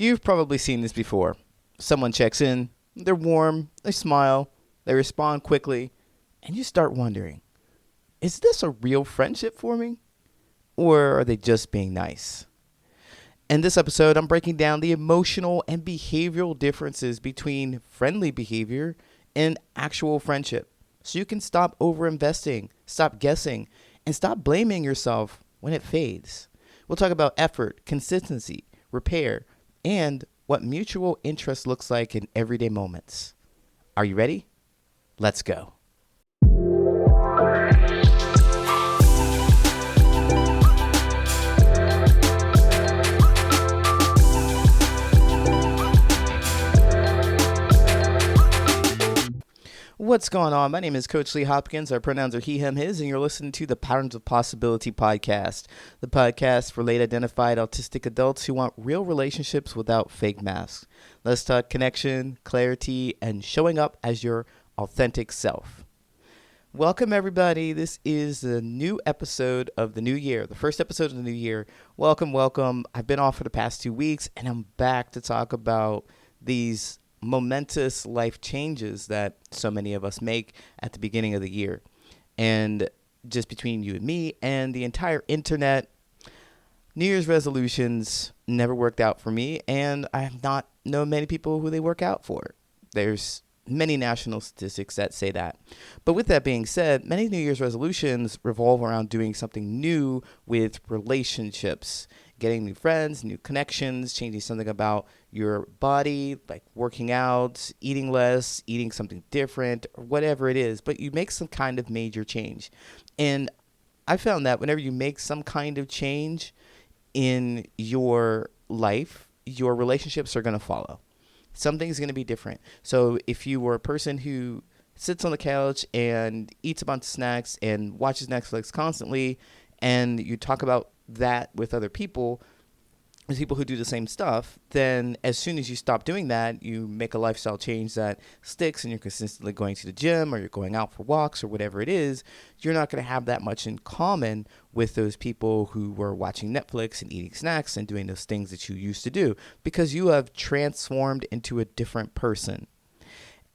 You've probably seen this before. Someone checks in, they're warm, they smile, they respond quickly, and you start wondering, is this a real friendship forming? Or are they just being nice? In this episode, I'm breaking down the emotional and behavioral differences between friendly behavior and actual friendship, so you can stop overinvesting, stop guessing, and stop blaming yourself when it fades. We'll talk about effort, consistency, repair, and what mutual interest looks like in everyday moments. Are you ready? Let's go. What's going on? My name is Coach Lee Hopkins. Our pronouns are he, him, his, and you're listening to the Patterns of Possibility podcast, the podcast for late identified autistic adults who want real relationships without fake masks. Let's talk connection, clarity, and showing up as your authentic self. Welcome, everybody. This is the new episode of the new year, the first episode of the new year. Welcome, welcome. I've been off for the past 2 weeks, and I'm back to talk about these momentous life changes that so many of us make at the beginning of the year. And just between you and me and the entire internet, New Year's resolutions never worked out for me, and I have not known many people who they work out for. There's many national statistics that say that. But with that being said, many New Year's resolutions revolve around doing something new with relationships, getting new friends, new connections, changing something about your body, like working out, eating less, eating something different, or whatever it is. But you make some kind of major change. And I found that whenever you make some kind of change in your life, your relationships are going to follow. Something's going to be different. So if you were a person who sits on the couch and eats a bunch of snacks and watches Netflix constantly, and you talk about that with other people, with people who do the same stuff, then as soon as you stop doing that, you make a lifestyle change that sticks and you're consistently going to the gym or you're going out for walks or whatever it is, you're not going to have that much in common with those people who were watching Netflix and eating snacks and doing those things that you used to do, because you have transformed into a different person.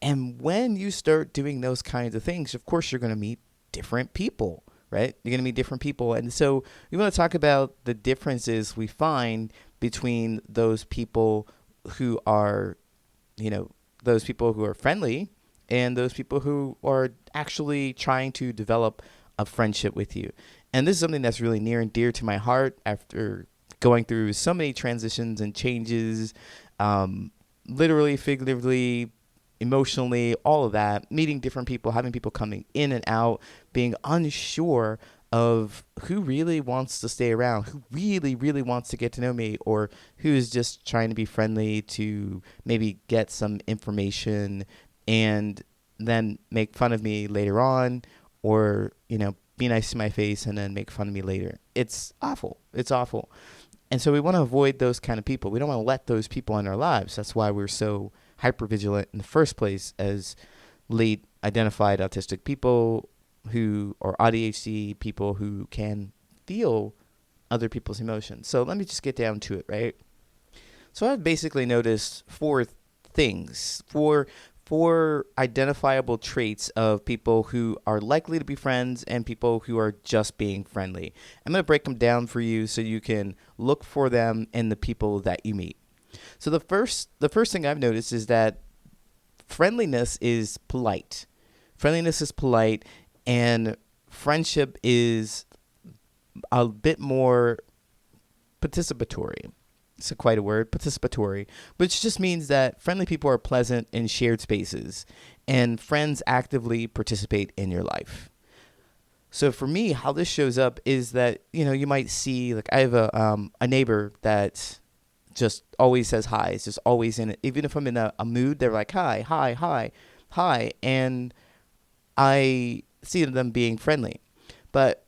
And when you start doing those kinds of things, of course, you're going to meet different people. Right? You're going to meet different people. And so we want to talk about the differences we find between those people who are, those people who are friendly and those people who are actually trying to develop a friendship with you. And this is something that's really near and dear to my heart after going through so many transitions and changes, literally, figuratively, emotionally, all of that, meeting different people, having people coming in and out, being unsure of who really wants to stay around, who really, really wants to get to know me, or who's just trying to be friendly to maybe get some information and then make fun of me later on, or, be nice to my face and then make fun of me later. It's awful. It's awful. And so we want to avoid those kind of people. We don't want to let those people in our lives. That's why we're so hypervigilant in the first place as late identified autistic people who, or ADHD people who can feel other people's emotions. So let me just get down to it, right? So I've basically noticed four things, four identifiable traits of people who are likely to be friends and people who are just being friendly. I'm going to break them down for you so you can look for them in the people that you meet. So the first thing I've noticed is that friendliness is polite. Friendliness is polite, and friendship is a bit more participatory. It's quite a word, participatory, which just means that friendly people are pleasant in shared spaces, and friends actively participate in your life. So for me, how this shows up is that, you might see, like, I have a neighbor that just always says hi. It's just always in it. Even if I'm in a mood, they're like, hi, hi, hi, hi. And I see them being friendly. But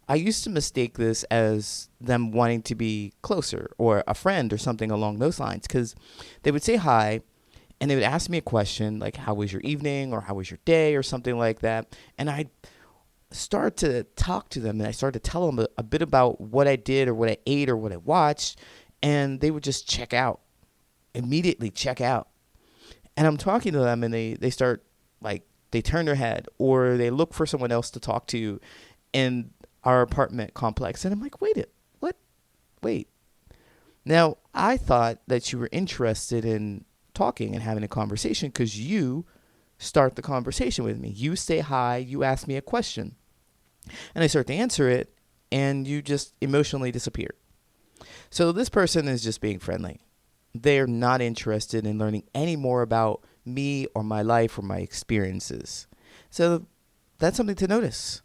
I used to mistake this as them wanting to be closer or a friend or something along those lines, because they would say hi and they would ask me a question like, how was your evening or how was your day or something like that. And I'd start to talk to them and I started to tell them a bit about what I did or what I ate or what I watched, and they would just check out. immediately check out. And I'm talking to them and they start they turn their head or they look for someone else to talk to in our apartment complex. And I'm like, what? Wait. Now, I thought that you were interested in talking and having a conversation because you start the conversation with me. You say hi, you ask me a question, and I start to answer it, and you just emotionally disappear. So this person is just being friendly. They're not interested in learning any more about me or my life or my experiences. So that's something to notice.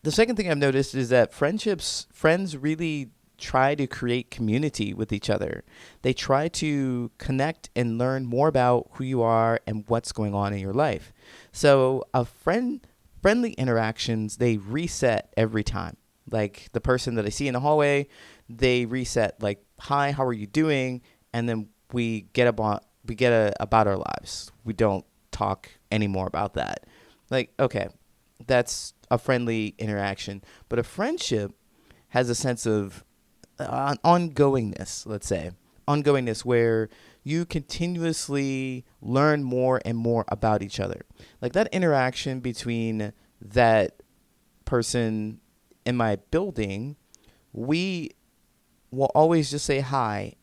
The second thing I've noticed is that friends really try to create community with each other. They try to connect and learn more about who you are and what's going on in your life. So friendly interactions, they reset every time. Like the person that I see in the hallway, they reset like, "Hi, how are you doing?" And then we get about our lives. We don't talk anymore about that. Like, okay, that's a friendly interaction, but a friendship has a sense of ongoingness, let's say. Ongoingness where you continuously learn more and more about each other. Like that interaction between that person in my building, we will always just say hi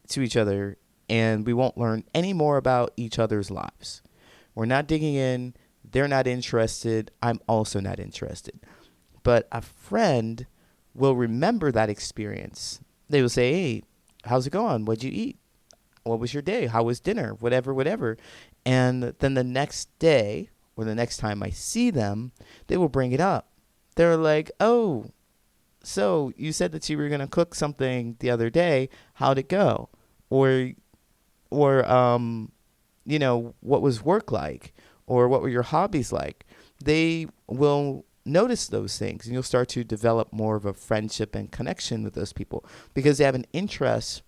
to each other and we won't learn any more about each other's lives. We're not digging in. They're not interested. I'm also not interested. But a friend will remember that experience. They will say, "Hey, how's it going? What'd you eat? What was your day? How was dinner? Whatever. And then the next day or the next time I see them, they will bring it up. They're like, "Oh, so you said that you were going to cook something the other day. How'd it go?" Or what was work like? Or what were your hobbies like? They will notice those things and you'll start to develop more of a friendship and connection with those people because they have an interest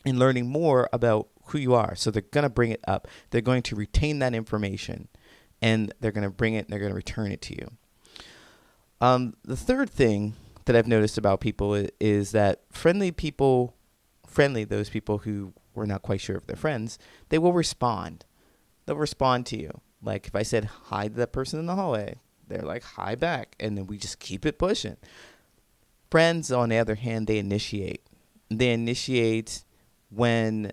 in learning more about who you are. So they're going to bring it up. They're going to retain that information and they're going to bring it and they're going to return it to you. The third thing that I've noticed about people is that those people who we're not quite sure if they're friends, they will respond. They'll respond to you. Like if I said hi to that person in the hallway, they're like hi back, and then we just keep it pushing. Friends, on the other hand, they initiate. They initiate when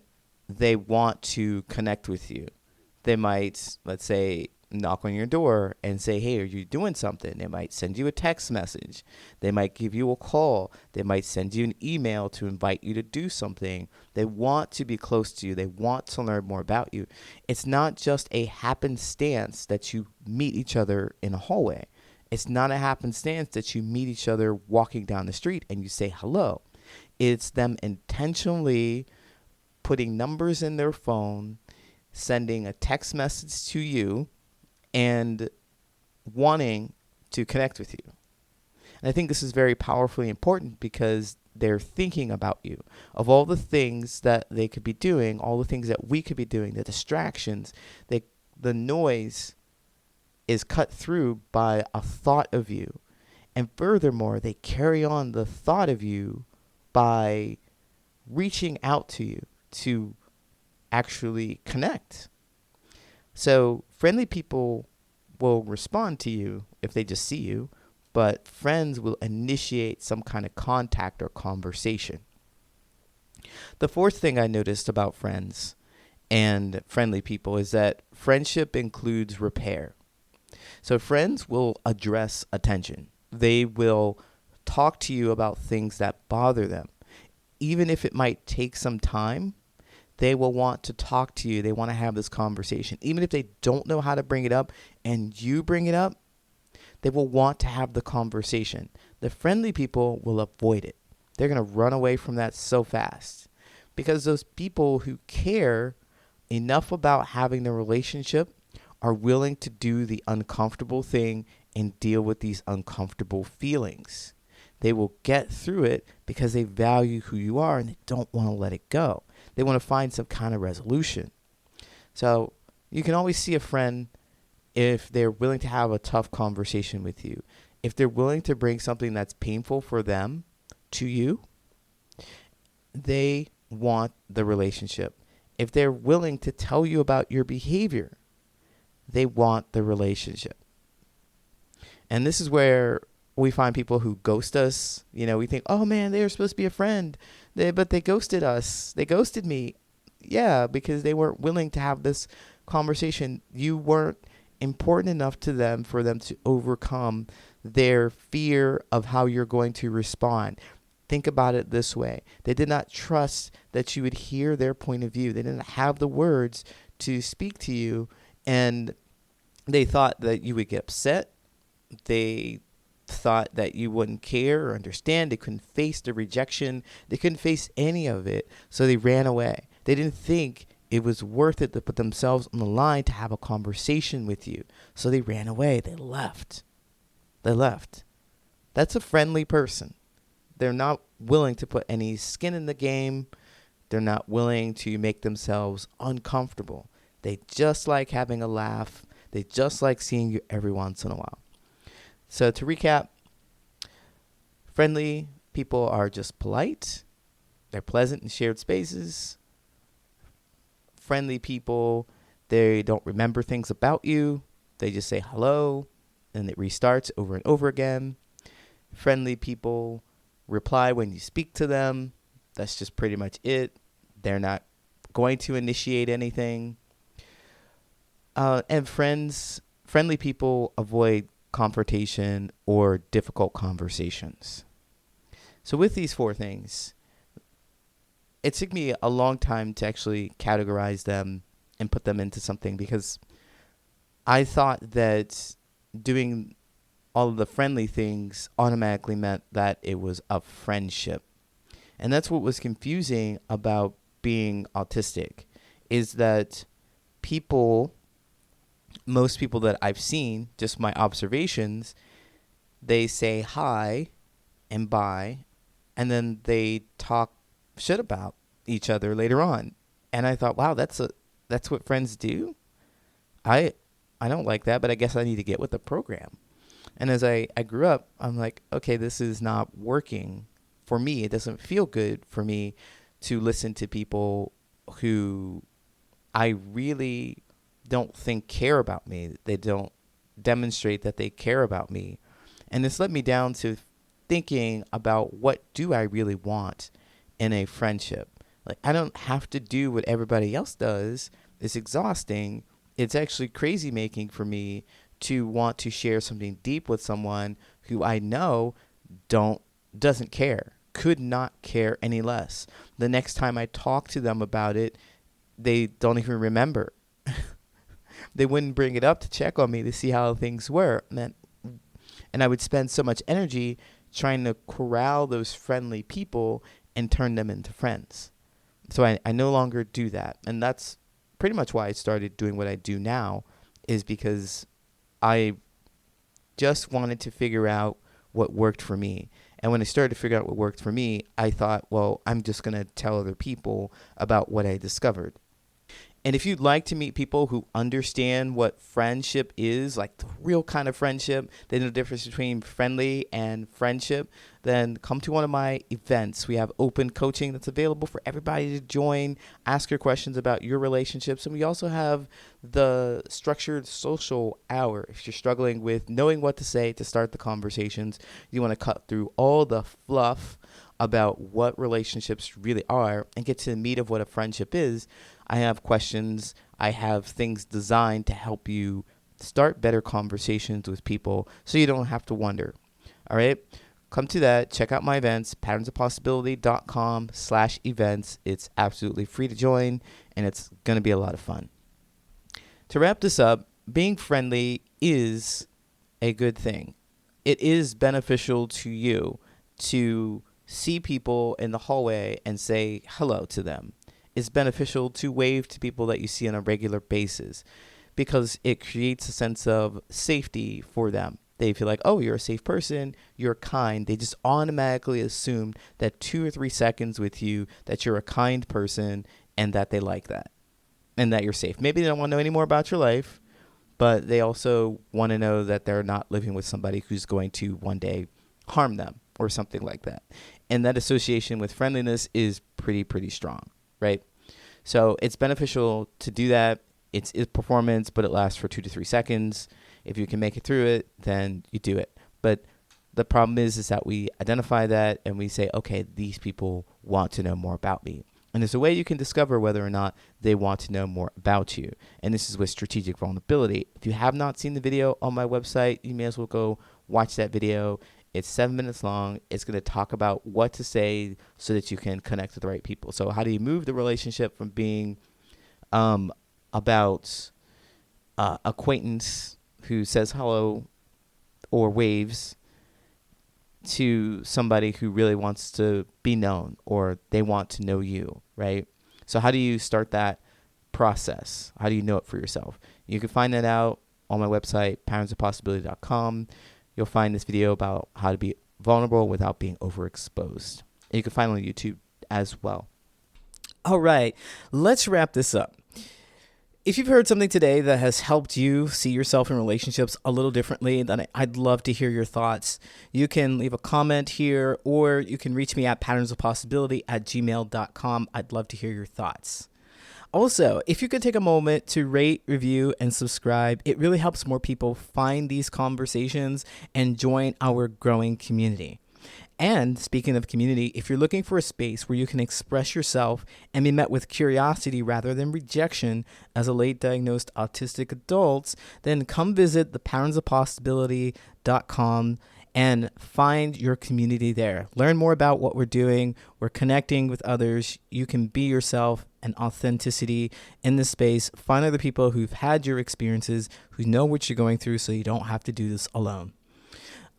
they want to connect with you. They might, let's say, knock on your door and say, "Hey, are you doing something?" They might send you a text message. They might give you a call. They might send you an email to invite you to do something. They want to be close to you. They want to learn more about you. It's not just a happenstance that you meet each other in a hallway. It's not a happenstance that you meet each other walking down the street and you say hello. It's them intentionally putting numbers in their phone, sending a text message to you, and wanting to connect with you. And I think this is very powerfully important because they're thinking about you, of all the things that they could be doing, all the things that we could be doing, the distractions, the noise is cut through by a thought of you. And furthermore, they carry on the thought of you by reaching out to you to actually connect. So friendly people will respond to you if they just see you, but friends will initiate some kind of contact or conversation. The fourth thing I noticed about friends and friendly people is that friendship includes repair. So friends will address attention. They will talk to you about things that bother them. Even if it might take some time, they will want to talk to you. They want to have this conversation. Even if they don't know how to bring it up and you bring it up, they will want to have the conversation. The friendly people will avoid it. They're going to run away from that so fast because those people who care enough about having the relationship are willing to do the uncomfortable thing and deal with these uncomfortable feelings. They will get through it because they value who you are and they don't want to let it go. They want to find some kind of resolution. So you can always see a friend if they're willing to have a tough conversation with you. If they're willing to bring something that's painful for them to you, they want the relationship. If they're willing to tell you about your behavior, they want the relationship. And this is where we find people who ghost us. We think, oh man, they were supposed to be a friend, but they ghosted us. They ghosted me. Yeah, because they weren't willing to have this conversation. You weren't important enough to them for them to overcome their fear of how you're going to respond. Think about it this way. They did not trust that you would hear their point of view. They didn't have the words to speak to you, and they thought that you would get upset. They thought that you wouldn't care or understand. They couldn't face the rejection. They couldn't face any of it, so they ran away. They didn't think it was worth it to put themselves on the line to have a conversation with you, so they ran away. They left. That's a friendly person. They're not willing to put any skin in the game. They're not willing to make themselves uncomfortable. They just like having a laugh. They just like seeing you every once in a while. So to recap, friendly people are just polite. They're pleasant in shared spaces. Friendly people, they don't remember things about you. They just say hello, and it restarts over and over again. Friendly people reply when you speak to them. That's just pretty much it. They're not going to initiate anything. And friendly people avoid confrontation or difficult conversations. So with these 4 things, it took me a long time to actually categorize them and put them into something, because I thought that doing all of the friendly things automatically meant that it was a friendship. And that's what was confusing about being autistic, is that most people that I've seen, just my observations, they say hi and bye, and then they talk shit about each other later on. And I thought, wow, that's what friends do? I don't like that, but I guess I need to get with the program. And as I grew up, I'm like, okay, this is not working for me. It doesn't feel good for me to listen to people who I really don't think care about me. They don't demonstrate that they care about me. And this led me down to thinking about, what do I really want in a friendship? Like, I don't have to do what everybody else does. It's exhausting. It's actually crazy making for me to want to share something deep with someone who I know doesn't care, could not care any less. The next time I talk to them about it, they don't even remember. They wouldn't bring it up to check on me to see how things were. And I would spend so much energy trying to corral those friendly people and turn them into friends. So I no longer do that. And that's pretty much why I started doing what I do now, is because I just wanted to figure out what worked for me. And when I started to figure out what worked for me, I thought, well, I'm just going to tell other people about what I discovered. And if you'd like to meet people who understand what friendship is, like the real kind of friendship, they know the difference between friendly and friendship, then come to one of my events. We have open coaching that's available for everybody to join, ask your questions about your relationships. And we also have the structured social hour. If you're struggling with knowing what to say to start the conversations, you want to cut through all the fluff about what relationships really are and get to the meat of what a friendship is. I have questions. I have things designed to help you start better conversations with people so you don't have to wonder. All right? Come to that. Check out my events, patternsofpossibility.com/events. It's absolutely free to join, and it's going to be a lot of fun. To wrap this up, being friendly is a good thing. It is beneficial to you to see people in the hallway and say hello to them. It's beneficial to wave to people that you see on a regular basis, because it creates a sense of safety for them. They feel like, oh, you're a safe person, you're kind. They just automatically assume that 2 or 3 seconds with you that you're a kind person and that they like that and that you're safe. Maybe they don't want to know any more about your life, but they also want to know that they're not living with somebody who's going to one day harm them or something like that. And that association with friendliness is pretty strong, right? So it's beneficial to do that. It's performance, but it lasts for 2 to 3 seconds. If you can make it through it, then you do it. But the problem is that we identify that and we say, okay, these people want to know more about me. And there's a way you can discover whether or not they want to know more about you. And this is with strategic vulnerability. If you have not seen the video on my website, you may as well go watch that video. It's 7 minutes long. It's going to talk about what to say so that you can connect with the right people. So how do you move the relationship from being about acquaintance who says hello or waves to somebody who really wants to be known, or they want to know you, right? So how do you start that process? How do you know it for yourself? You can find that out on my website, parentsofpossibility.com. You'll find this video about how to be vulnerable without being overexposed. And you can find it on YouTube as well. All right, let's wrap this up. If you've heard something today that has helped you see yourself in relationships a little differently, then I'd love to hear your thoughts. You can leave a comment here, or you can reach me at patternsofpossibility@gmail.com. I'd love to hear your thoughts. Also, if you could take a moment to rate, review, and subscribe, it really helps more people find these conversations and join our growing community. And speaking of community, if you're looking for a space where you can express yourself and be met with curiosity rather than rejection as a late diagnosed autistic adult, then come visit theparentsofpossibility.com and find your community there. Learn more about what we're doing. We're connecting with others. You can be yourself and authenticity in this space. Find other people who've had your experiences, who know what you're going through, so you don't have to do this alone.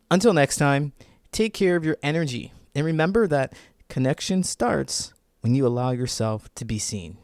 Until next time, take care of your energy, and remember that connection starts when you allow yourself to be seen.